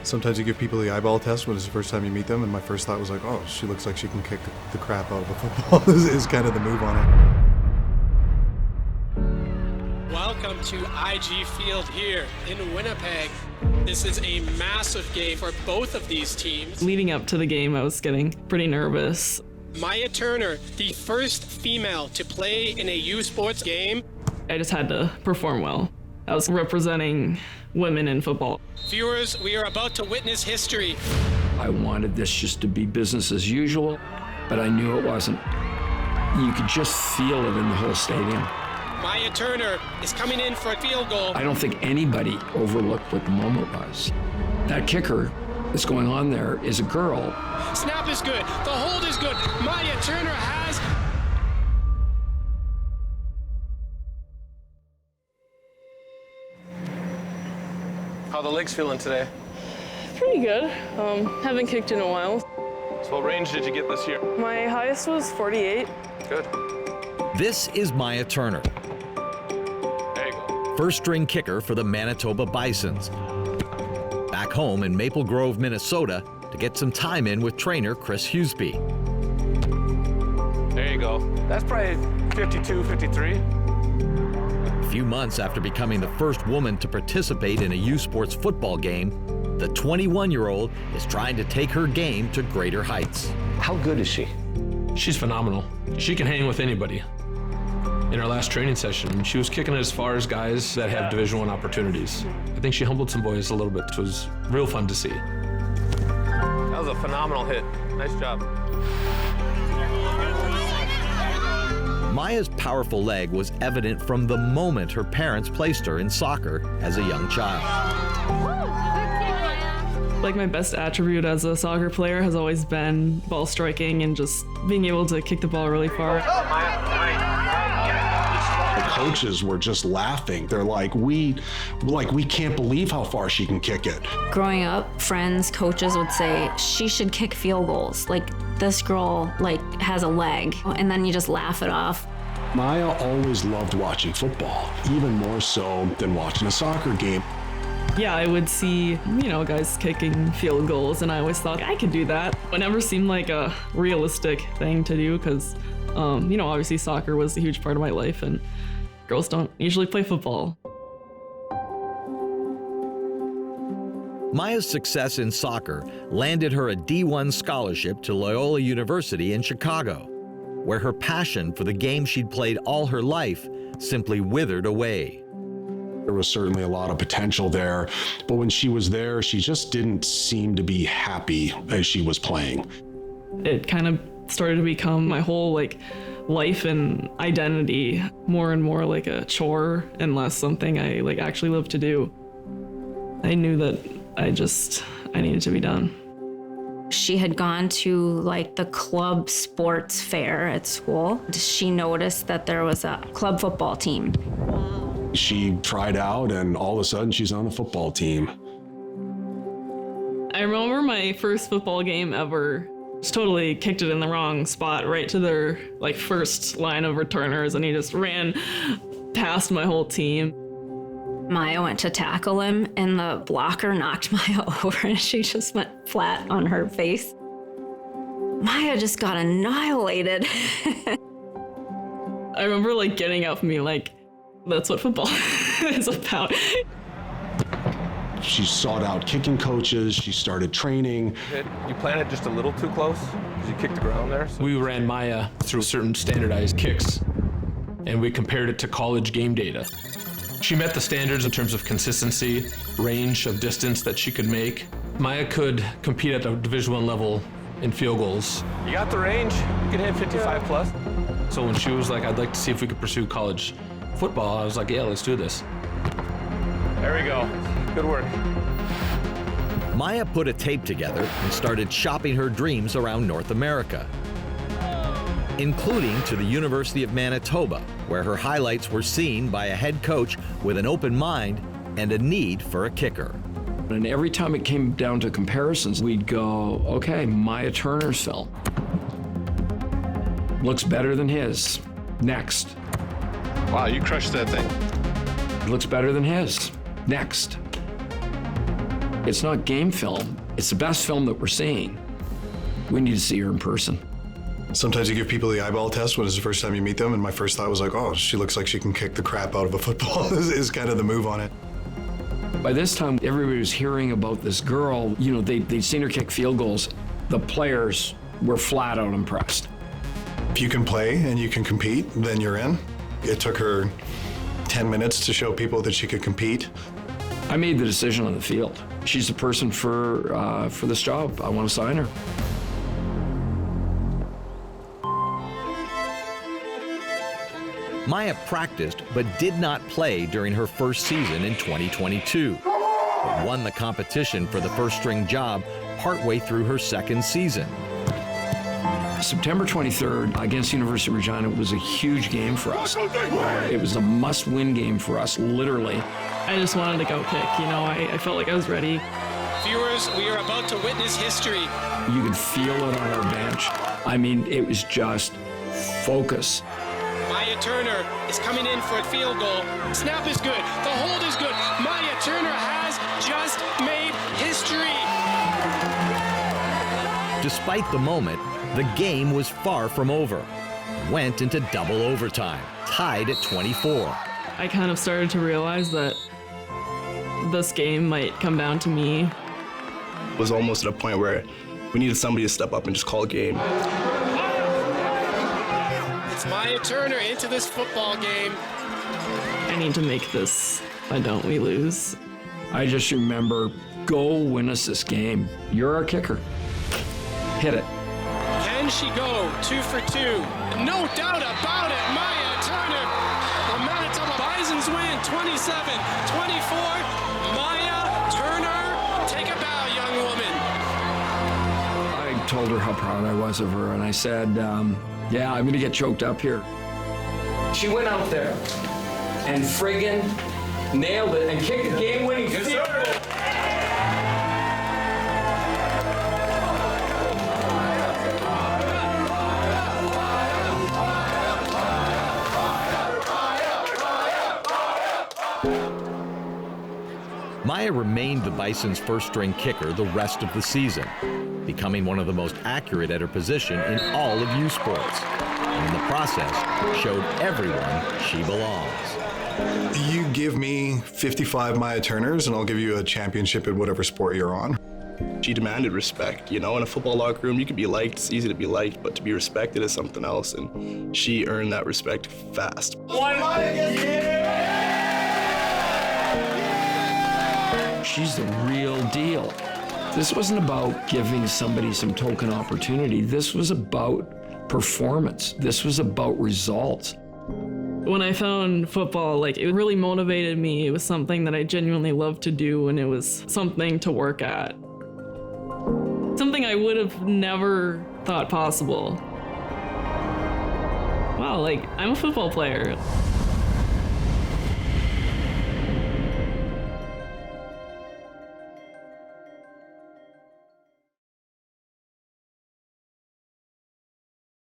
Sometimes you give people the eyeball test when it's the first time you meet them, and my first thought was like, oh, she looks like she can kick the crap out of a football is kind of the move on it. Welcome to IG Field here in Winnipeg. This is a massive game for both of these teams. Leading up to the game, I was getting pretty nervous. Maya Turner, the first female to play in a USports game. I just had to perform well. I was representing women in football. Viewers, we are about to witness history. I wanted this just to be business as usual, but I knew it wasn't. You could just feel it in the whole stadium. Maya Turner is coming in for a field goal. I don't think anybody overlooked what the moment was. That kicker that's going on there is a girl. Snap is good. The hold is good. Maya Turner has... How are the legs feeling today? Pretty good. Haven't kicked in a while. So what range did you get this year? My highest was 48. Good. This is Maya Turner, There you go. first string kicker for the Manitoba Bisons. Back home in Maple Grove, Minnesota, to get some time in with trainer Chris Hughesby. There you go. That's probably 52, 53. A few months after becoming the first woman to participate in a USports football game, the 21-year-old is trying to take her game to greater heights. How good is she? She's phenomenal. She can hang with anybody. In our last training session, she was kicking it as far as guys that have Division I opportunities. I think she humbled some boys a little bit, which was real fun to see. That was a phenomenal hit. Nice job. Maya's powerful leg was evident from the moment her parents placed her in soccer as a young child. Like, my best attribute as a soccer player has always been ball striking and just being able to kick the ball really far. The coaches were just laughing. They're like, we can't believe how far she can kick it. Growing up, friends, coaches would say, she should kick field goals. Like, this girl, has a leg. And then you just laugh it off. Maya always loved watching football, even more so than watching a soccer game. Yeah, I would see, guys kicking field goals, and I always thought I could do that. It never seemed like a realistic thing to do because, obviously soccer was a huge part of my life, and girls don't usually play football. Maya's success in soccer landed her a D1 scholarship to Loyola University in Chicago, where her passion for the game she'd played all her life simply withered away. There was certainly a lot of potential there, but when she was there, she just didn't seem to be happy as she was playing. It kind of started to become my whole life and identity, more and more like a chore and less something I actually live to do. I knew that I needed to be done. She had gone to the club sports fair at school. She noticed that there was a club football team. She tried out, and all of a sudden she's on the football team. I remember my first football game ever. Just totally kicked it in the wrong spot, right to their first line of returners, and he just ran past my whole team. Maya went to tackle him, and the blocker knocked Maya over, and she just went flat on her face. Maya just got annihilated. I remember getting up and being that's what football is about. She sought out kicking coaches. She started training. You planted just a little too close because you kicked the ground there. So. We ran Maya through certain standardized kicks, and we compared it to college game data. She met the standards in terms of consistency, range of distance that she could make. Maya could compete at the Division I level in field goals. You got the range. You can hit 55 plus. So when she was like, I'd like to see if we could pursue college football, I was like, yeah, let's do this. There we go. Good work. Maya put a tape together and started shopping her dreams around North America, including to the University of Manitoba, where her highlights were seen by a head coach with an open mind and a need for a kicker. And every time it came down to comparisons, we'd go, okay, Maya Turner's film looks better than his. Next. Wow, you crushed that thing. Looks better than his. Next. It's not game film. It's the best film that we're seeing. We need to see her in person. Sometimes you give people the eyeball test when it's the first time you meet them, and my first thought was like, oh, she looks like she can kick the crap out of a football, is kind of the move on it. By this time, everybody was hearing about this girl. You know, they'd seen her kick field goals. The players were flat out impressed. If you can play and you can compete, then you're in. It took her 10 minutes to show people that she could compete. I made the decision on the field. She's the person for this job. I want to sign her. Maya practiced but did not play during her first season in 2022, but won the competition for the first-string job partway through her second season. September 23rd against University of Regina was a huge game for us. It was a must-win game for us, literally. I just wanted to go kick, you know, I felt like I was ready. Viewers, we are about to witness history. You could feel it on our bench. I mean, it was just focus. Maya Turner is coming in for a field goal. Snap is good. The hold is good. Maya Turner has just made history. Despite the moment, the game was far from over. Went into double overtime, tied at 24. I kind of started to realize that this game might come down to me. It was almost at a point where we needed somebody to step up and just call a game. It's Maya Turner into this football game. I need to make this, why don't we lose? I just remember, go win us this game. You're our kicker. Hit it. Can she go 2 for 2? No doubt about it, Maya Turner. The Manitoba Bisons win 27-24. Maya Turner, take a bow, young woman. I told her how proud I was of her, and I said, yeah, I'm gonna get choked up here. She went out there and friggin' nailed it and kicked the game-winning field goal. Maya remained the Bisons' first-string kicker the rest of the season, becoming one of the most accurate at her position in all of USports, and in the process showed everyone she belongs. You give me 55 Maya Turners and I'll give you a championship in whatever sport you're on. She demanded respect. You know, in a football locker room, you can be liked, it's easy to be liked, but to be respected is something else, and she earned that respect fast. She's the real deal. This wasn't about giving somebody some token opportunity. This was about performance. This was about results. When I found football, like, it really motivated me. It was something that I genuinely loved to do, and it was something to work at. Something I would have never thought possible. Wow, like, I'm a football player.